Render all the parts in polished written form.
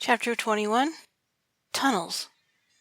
Chapter 21 Tunnels.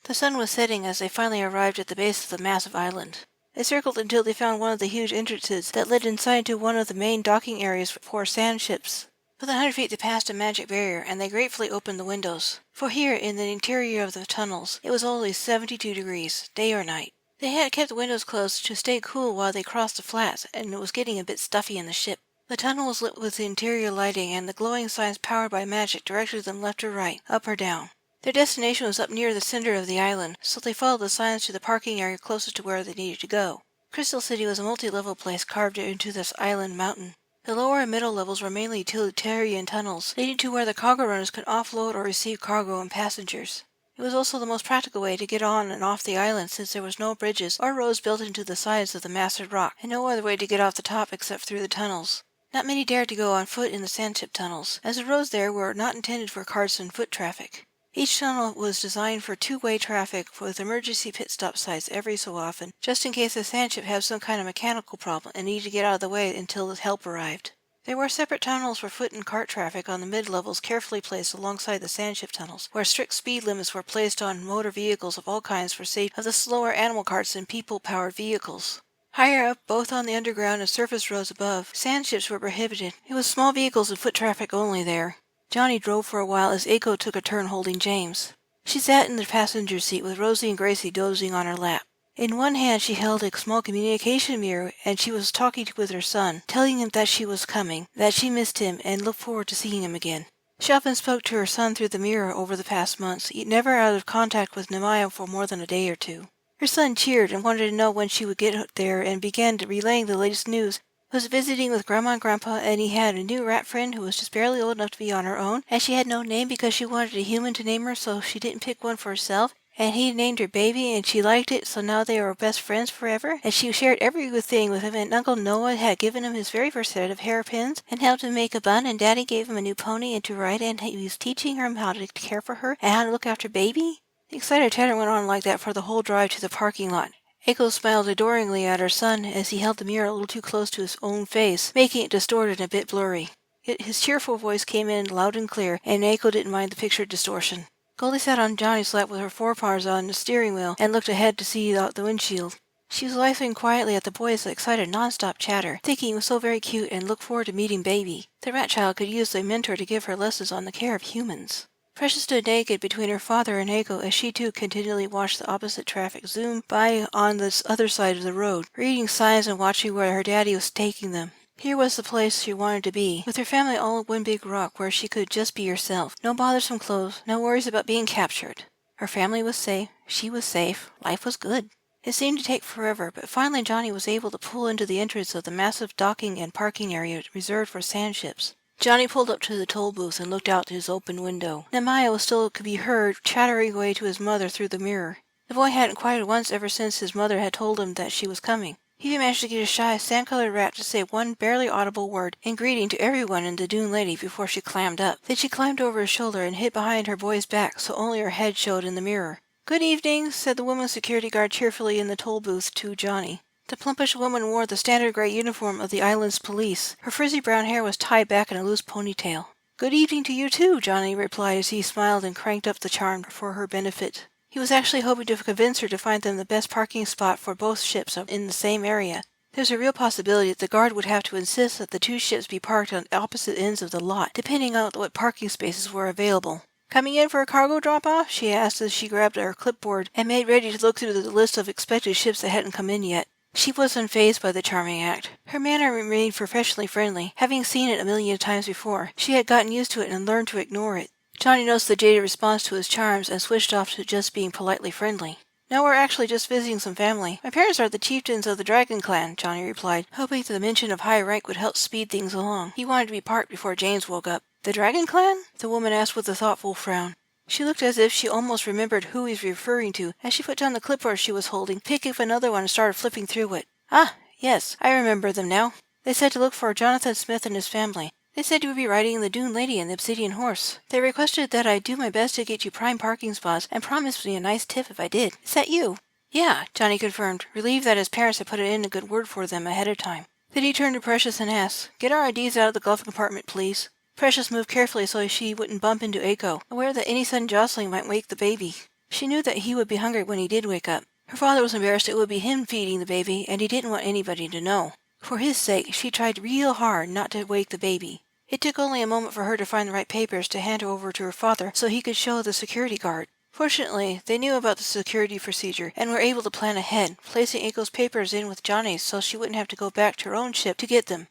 The sun was setting as they finally arrived at the base of the massive island. They circled until they found one of the huge entrances that led inside into one of the main docking areas for sand ships. Within 100 feet they passed a magic barrier, and they gratefully opened the windows. For here, in the interior of the tunnels, it was always 72 degrees, day or night. They had kept the windows closed to stay cool while they crossed the flats, and it was getting a bit stuffy in the ship. The tunnel was lit with the interior lighting, and the glowing signs powered by magic directed them left or right, up or down. Their destination was up near the center of the island, so they followed the signs to the parking area closest to where they needed to go. Crystal City was a multi-level place carved into this island mountain. The lower and middle levels were mainly utilitarian tunnels, leading to where the cargo runners could offload or receive cargo and passengers. It was also the most practical way to get on and off the island, since there was no bridges or roads built into the sides of the massive rock, and no other way to get off the top except through the tunnels. Not many dared to go on foot in the sandship tunnels, as the roads there were not intended for carts and foot traffic. Each tunnel was designed for two-way traffic with emergency pit stop sites every so often, just in case the sandship had some kind of mechanical problem and needed to get out of the way until the help arrived. There were separate tunnels for foot and cart traffic on the mid-levels carefully placed alongside the sandship tunnels, where strict speed limits were placed on motor vehicles of all kinds for safety of the slower animal carts and people-powered vehicles. Higher up, both on the underground and surface roads above, sandships were prohibited. It was small vehicles and foot traffic only there. Johnny drove for a while as Aiko took a turn holding James. She sat in the passenger seat with Rosie and Gracie dozing on her lap. In one hand she held a small communication mirror, and she was talking with her son, telling him that she was coming, that she missed him, and looked forward to seeing him again. She often spoke to her son through the mirror over the past months, never out of contact with Nemaya for more than a day or two. Her son cheered and wanted to know when she would get there and began relaying the latest news. Was visiting with Grandma and Grandpa, and he had a new rat friend who was just barely old enough to be on her own, and she had no name because she wanted a human to name her, so she didn't pick one for herself, and he named her Baby, and she liked it, so now they were best friends forever, and she shared every good thing with him, and Uncle Noah had given him his very first set of hairpins, and helped him make a bun, and Daddy gave him a new pony and to ride, and he was teaching him how to care for her, and how to look after Baby. The excited chatter went on like that for the whole drive to the parking lot. Aiko smiled adoringly at her son as he held the mirror a little too close to his own face, making it distorted and a bit blurry. Yet his cheerful voice came in loud and clear, and Aiko didn't mind the pictured distortion. Goldie sat on Johnny's lap with her forepaws on the steering wheel and looked ahead to see out the windshield. She was laughing quietly at the boys' excited non-stop chatter, thinking he was so very cute and looked forward to meeting Baby. The rat child could use a mentor to give her lessons on the care of humans. Precious stood naked between her father and Aiko as she too continually watched the opposite traffic zoom by on the other side of the road, reading signs and watching where her daddy was taking them. Here was the place she wanted to be, with her family all at one big rock where she could just be herself. No bothersome clothes, no worries about being captured. Her family was safe, she was safe, life was good. It seemed to take forever, but finally Johnny was able to pull into the entrance of the massive docking and parking area reserved for sandships. Johnny pulled up to the toll booth and looked out to his open window. Nemaya still could be heard chattering away to his mother through the mirror. The boy hadn't quieted once ever since his mother had told him that she was coming. He even managed to get a shy, sand-colored rat to say one barely audible word in greeting to everyone in the Dune Lady before she clammed up. Then she climbed over his shoulder and hid behind her boy's back so only her head showed in the mirror. "Good evening," said the woman security guard cheerfully in the toll booth to Johnny. The plumpish woman wore the standard gray uniform of the island's police. Her frizzy brown hair was tied back in a loose ponytail. "Good evening to you too," Johnny replied as he smiled and cranked up the charm for her benefit. He was actually hoping to convince her to find them the best parking spot for both ships in the same area. There was a real possibility that the guard would have to insist that the two ships be parked on opposite ends of the lot, depending on what parking spaces were available. "Coming in for a cargo drop-off?" she asked as she grabbed her clipboard and made ready to look through the list of expected ships that hadn't come in yet. She was unfazed by the charming act. Her manner remained professionally friendly. Having seen it a million times before, she had gotten used to it and learned to ignore it. Johnny noticed the jaded response to his charms and switched off to just being politely friendly. "No, we're actually just visiting some family. My parents are the chieftains of the Dragon Clan," Johnny replied, hoping that the mention of high rank would help speed things along. He wanted to be parked before James woke up. "The Dragon Clan?" the woman asked with a thoughtful frown. She looked as if she almost remembered who he was referring to as she put down the clipboard she was holding, picked up another one and started flipping through it. "Ah, yes, I remember them now. They said to look for Jonathan Smith and his family. They said you would be riding the Dune Lady and the Obsidian Horse. They requested that I do my best to get you prime parking spots and promised me a nice tip if I did. Is that you?" "Yeah," Johnny confirmed, relieved that his parents had put in a good word for them ahead of time. Then he turned to Precious and asked, "Get our IDs out of the glove compartment, please." Precious moved carefully so she wouldn't bump into Aiko, aware that any sudden jostling might wake the baby. She knew that he would be hungry when he did wake up. Her father was embarrassed it would be him feeding the baby, and he didn't want anybody to know. For his sake, she tried real hard not to wake the baby. It took only a moment for her to find the right papers to hand over to her father so he could show the security guard. Fortunately, they knew about the security procedure and were able to plan ahead, placing Aiko's papers in with Johnny's so she wouldn't have to go back to her own ship to get them.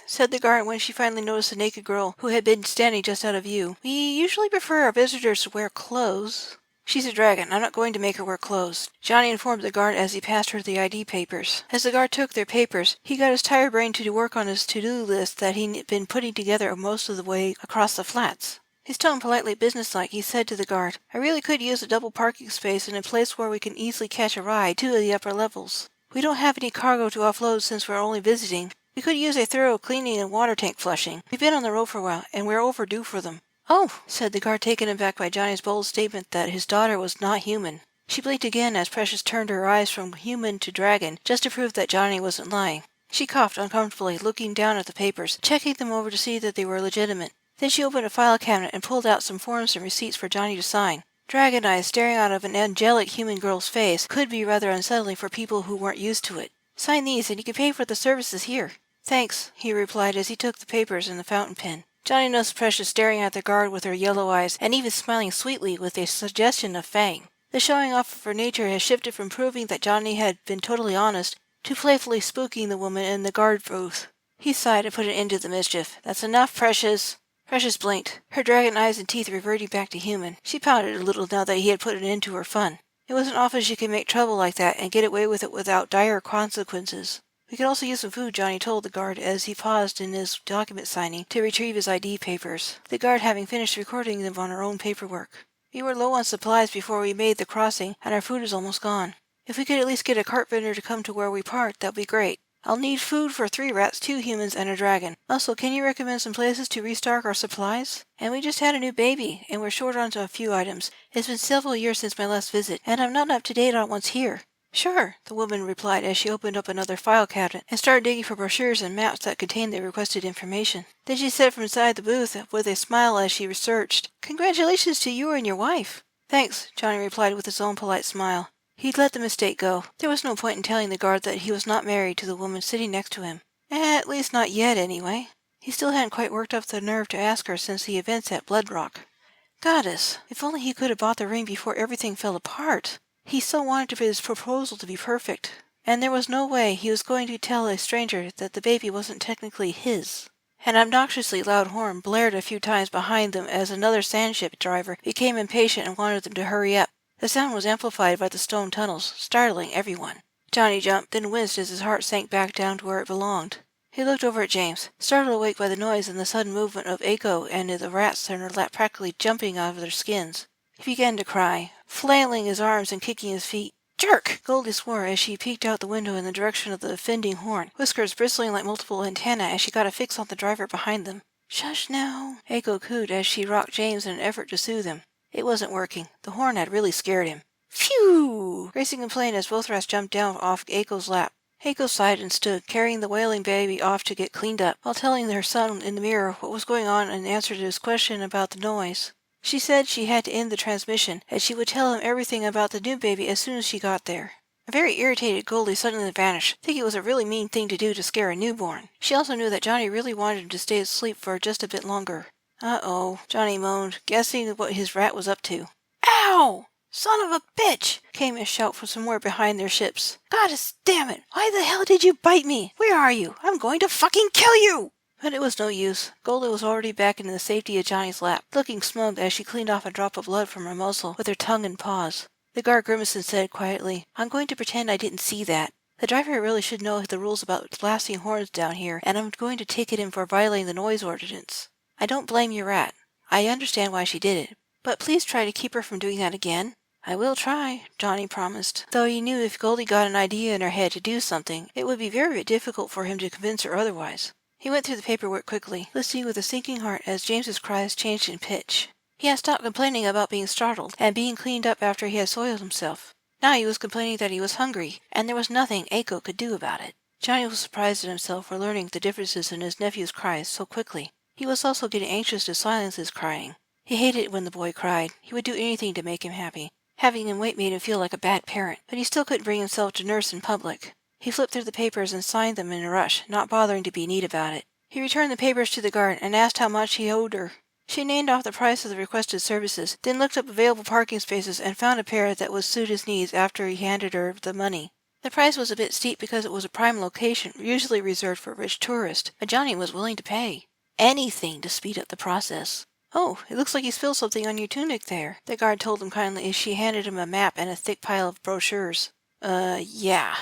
Said the guard when she finally noticed the naked girl who had been standing just out of view. We usually prefer our visitors to wear clothes. She's a dragon. I'm not going to make her wear clothes. Johnny informed the guard as he passed her the ID papers. As the guard took their papers, he got his tired brain to work on his to-do list that he'd been putting together most of the way across the flats. His tone politely businesslike, he said to the guard, I really could use a double parking space in a place where we can easily catch a ride to the upper levels. We don't have any cargo to offload since we're only visiting. We could use a thorough cleaning and water tank flushing. We've been on the road for a while, and we're overdue for them. Oh, said the guard, taken aback by Johnny's bold statement that his daughter was not human. She blinked again as Precious turned her eyes from human to dragon, just to prove that Johnny wasn't lying. She coughed uncomfortably, looking down at the papers, checking them over to see that they were legitimate. Then she opened a file cabinet and pulled out some forms and receipts for Johnny to sign. Dragon eyes staring out of an angelic human girl's face could be rather unsettling for people who weren't used to it. Sign these and you can pay for the services here. Thanks, he replied as he took the papers and the fountain pen. Johnny noticed Precious staring at the guard with her yellow eyes and even smiling sweetly with a suggestion of fang. The showing off of her nature had shifted from proving that Johnny had been totally honest to playfully spooking the woman in the guard booth. He sighed and put an end to the mischief. That's enough, Precious. Precious blinked, her dragon eyes and teeth reverting back to human. She pouted a little now that he had put an end to her fun. It wasn't often she could make trouble like that and get away with it without dire consequences. We could also use some food, Johnny told the guard as he paused in his document signing to retrieve his ID papers, the guard having finished recording them on her own paperwork. We were low on supplies before we made the crossing, and our food is almost gone. If we could at least get a cart vendor to come to where we parked, that would be great. I'll need food for 3 rats, 2 humans, and a dragon. Also, can you recommend some places to restock our supplies? And we just had a new baby, and we're short on a few items. It's been several years since my last visit, and I'm not up to date on what's here. Sure, the woman replied as she opened up another file cabinet and started digging for brochures and maps that contained the requested information. Then she said from inside the booth with a smile as she researched, Congratulations to you and your wife. Thanks, Johnny replied with his own polite smile. He'd let the mistake go. There was no point in telling the guard that he was not married to the woman sitting next to him. At least not yet, anyway. He still hadn't quite worked up the nerve to ask her since the events at Blood Rock. Goddess, if only he could have bought the ring before everything fell apart. He so wanted for his proposal to be perfect, and there was no way he was going to tell a stranger that the baby wasn't technically his. An obnoxiously loud horn blared a few times behind them as another sandship driver became impatient and wanted them to hurry up. The sound was amplified by the stone tunnels, startling everyone. Johnny jumped, then winced as his heart sank back down to where it belonged. He looked over at James, startled awake by the noise and the sudden movement of Aiko and the rats in her lap practically jumping out of their skins. He began to cry, flailing his arms and kicking his feet. Jerk! Goldie swore as she peeked out the window in the direction of the offending horn, whiskers bristling like multiple antennae as she got a fix on the driver behind them. Shush now, Aiko cooed as she rocked James in an effort to soothe him. It wasn't working. The horn had really scared him. Phew! Gracie complained as both rats jumped down off Aiko's lap. Aiko sighed and stood, carrying the wailing baby off to get cleaned up, while telling her son in the mirror what was going on in answer to his question about the noise. She said she had to end the transmission, and she would tell him everything about the new baby as soon as she got there. A very irritated Goldie suddenly vanished, thinking it was a really mean thing to do to scare a newborn. She also knew that Johnny really wanted him to stay asleep for just a bit longer. Uh-oh, Johnny moaned, guessing what his rat was up to. Ow! Son of a bitch! Came a shout from somewhere behind their ships. Goddess damn it! Why the hell did you bite me? Where are you? I'm going to fucking kill you! But it was no use. Goldie was already back in the safety of Johnny's lap, looking smug as she cleaned off a drop of blood from her muzzle with her tongue and paws. The guard grimaced and said quietly, I'm going to pretend I didn't see that. The driver really should know the rules about blasting horns down here, and I'm going to ticket him for violating the noise ordinance. I don't blame your rat. I understand why she did it. But please try to keep her from doing that again. I will try, Johnny promised, though he knew if Goldie got an idea in her head to do something, it would be very difficult for him to convince her otherwise. He went through the paperwork quickly, listening with a sinking heart as James's cries changed in pitch. He had stopped complaining about being startled and being cleaned up after he had soiled himself. Now he was complaining that he was hungry, and there was nothing Aiko could do about it. Johnny was surprised at himself for learning the differences in his nephew's cries so quickly. He was also getting anxious to silence his crying. He hated it when the boy cried. He would do anything to make him happy. Having him wait made him feel like a bad parent, but he still couldn't bring himself to nurse in public. He flipped through the papers and signed them in a rush, not bothering to be neat about it. He returned the papers to the guard and asked how much he owed her. She named off the price of the requested services, then looked up available parking spaces and found a pair that would suit his needs after he handed her the money. The price was a bit steep because it was a prime location, usually reserved for rich tourists, but Johnny was willing to pay anything to speed up the process. "Oh, it looks like you spilled something on your tunic there," the guard told him kindly as she handed him a map and a thick pile of brochures. Yeah.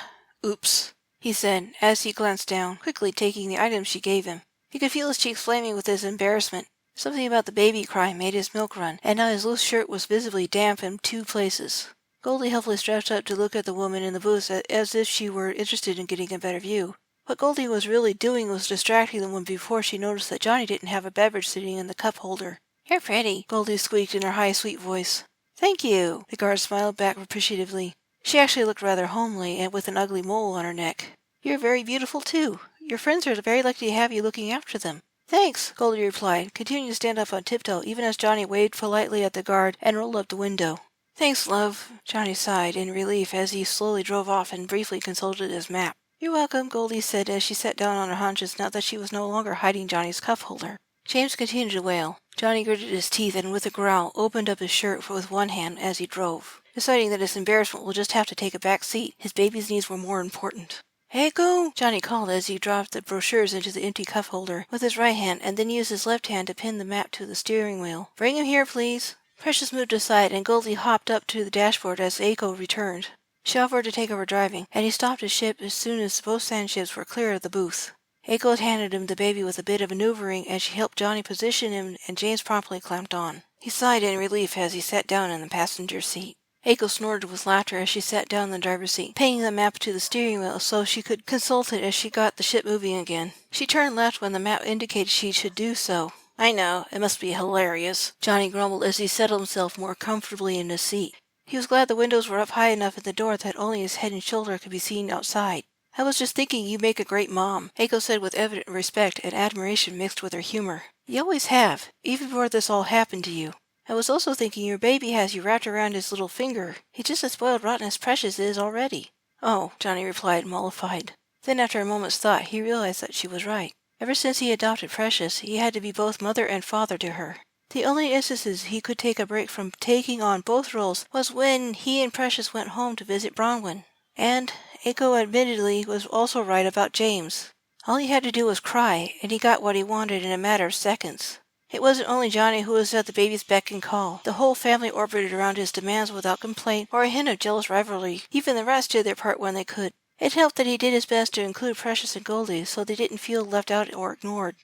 Oops," he said, as he glanced down, quickly taking the items she gave him. He could feel his cheeks flaming with his embarrassment. Something about the baby cry made his milk run, and now his loose shirt was visibly damp in 2 places. Goldie helpfully stretched up to look at the woman in the booth as if she were interested in getting a better view. What Goldie was really doing was distracting the woman before she noticed that Johnny didn't have a beverage sitting in the cup holder. "You're pretty," Goldie squeaked in her high, sweet voice. "Thank you," the guard smiled back appreciatively. She actually looked rather homely and with an ugly mole on her neck. "You're very beautiful, too. Your friends are very lucky to have you looking after them." "Thanks," Goldie replied, continuing to stand up on tiptoe even as Johnny waved politely at the guard and rolled up the window. "Thanks, love," Johnny sighed in relief as he slowly drove off and briefly consulted his map. "You're welcome," Goldie said as she sat down on her haunches now that she was no longer hiding Johnny's cup holder. James continued to wail. Johnny gritted his teeth and with a growl opened up his shirt with one hand as he drove. Deciding that his embarrassment will just have to take a back seat, his baby's needs were more important. "Hey, go!" Johnny called as he dropped the brochures into the empty cup holder with his right hand and then used his left hand to pin the map to the steering wheel. "Bring him here, please." Precious moved aside and Goldie hopped up to the dashboard as Aiko returned. She offered to take over driving, and he stopped his ship as soon as both sand ships were clear of the booth. Aiko handed him the baby with a bit of maneuvering as she helped Johnny position him and James promptly clamped on. He sighed in relief as he sat down in the passenger seat. Aiko snorted with laughter as she sat down in the driver's seat, pinning the map to the steering wheel so she could consult it as she got the ship moving again. She turned left when the map indicated she should do so. "I know, it must be hilarious," Johnny grumbled as he settled himself more comfortably in his seat. He was glad the windows were up high enough at the door that only his head and shoulder could be seen outside. "I was just thinking you make a great mom," Aiko said with evident respect and admiration mixed with her humor. "You always have, even before this all happened to you. I was also thinking your baby has you wrapped around his little finger. He's just as spoiled rotten as Precious is already." "Oh," Johnny replied, mollified. Then after a moment's thought, he realized that she was right. Ever since he adopted Precious, he had to be both mother and father to her. The only instances he could take a break from taking on both roles was when he and Precious went home to visit Bronwyn. And Aiko admittedly was also right about James. All he had to do was cry, and he got what he wanted in a matter of seconds. It wasn't only Johnny who was at the baby's beck and call. The whole family orbited around his demands without complaint or a hint of jealous rivalry. Even the rest did their part when they could. It helped that he did his best to include Precious and Goldie so they didn't feel left out or ignored.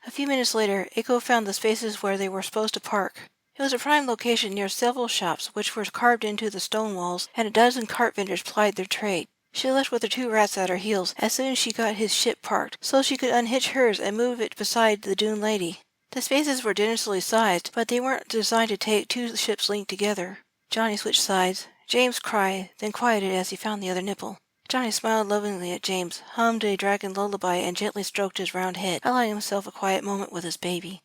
A few minutes later, Aiko found the spaces where they were supposed to park. It was a prime location near several shops which were carved into the stone walls, and a dozen cart vendors plied their trade. She left with her 2 rats at her heels as soon as she got his ship parked, so she could unhitch hers and move it beside the dune lady. The spaces were generously sized, but they weren't designed to take 2 ships linked together. Johnny switched sides. James cried, then quieted as he found the other nipple. Johnny smiled lovingly at James, hummed a dragon lullaby, and gently stroked his round head, allowing himself a quiet moment with his baby.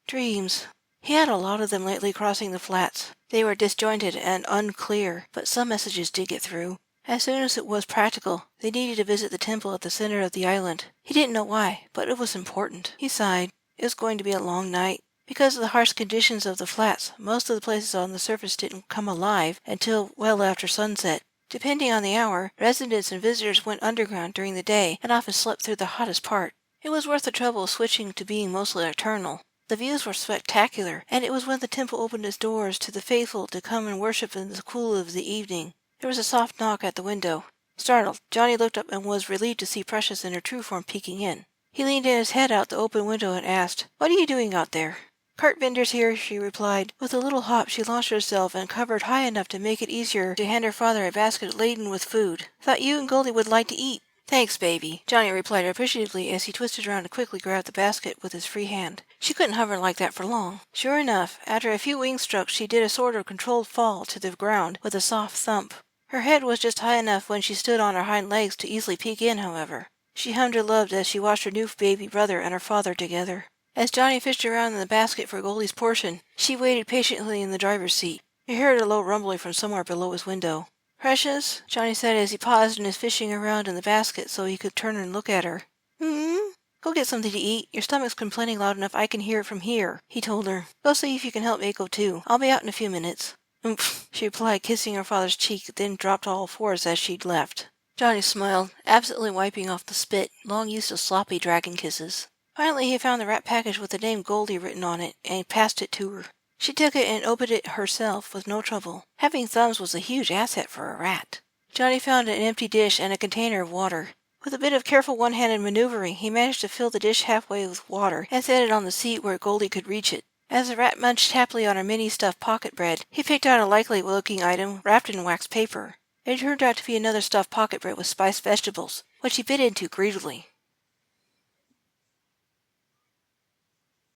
Dreams. He had a lot of them lately crossing the flats. They were disjointed and unclear, but some messages did get through. As soon as it was practical, they needed to visit the temple at the center of the island. He didn't know why, but it was important. He sighed. It was going to be a long night. Because of the harsh conditions of the flats, most of the places on the surface didn't come alive until well after sunset. Depending on the hour, residents and visitors went underground during the day and often slept through the hottest part. It was worth the trouble of switching to being mostly nocturnal. The views were spectacular, and it was when the temple opened its doors to the faithful to come and worship in the cool of the evening. There was a soft knock at the window. Startled, Johnny looked up and was relieved to see Precious in her true form peeking in. He leaned his head out the open window and asked, "What are you doing out there?" "Cart vendors here," she replied. With a little hop she launched herself and covered high enough to make it easier to hand her father a basket laden with food. "Thought you and Goldie would like to eat." "Thanks, baby," Johnny replied appreciatively as he twisted around to quickly grab the basket with his free hand. She couldn't hover like that for long. Sure enough, after a few wing strokes she did a sort of controlled fall to the ground with a soft thump. Her head was just high enough when she stood on her hind legs to easily peek in, however. She hummed and loved as she watched her new baby brother and her father together. As Johnny fished around in the basket for Goldie's portion, she waited patiently in the driver's seat. He heard a low rumbling from somewhere below his window. "Precious," Johnny said as he paused in his fishing around in the basket so he could turn and look at her. "Hmm?" "Go get something to eat. Your stomach's complaining loud enough I can hear it from here," he told her. "Go see if you can help Mako, too. I'll be out in a few minutes." "Oomph," she replied, kissing her father's cheek, then dropped to all fours as she'd left. Johnny smiled, absently wiping off the spit, long used to sloppy dragon kisses. Finally, he found the wrapped package with the name Goldie written on it, and he passed it to her. She took it and opened it herself with no trouble. Having thumbs was a huge asset for a rat. Johnny found an empty dish and a container of water. With a bit of careful one-handed maneuvering, he managed to fill the dish halfway with water and set it on the seat where Goldie could reach it. As the rat munched happily on her mini-stuffed pocket bread, he picked out a likely-looking item wrapped in wax paper. It turned out to be another stuffed pocket bread with spiced vegetables, which he bit into greedily.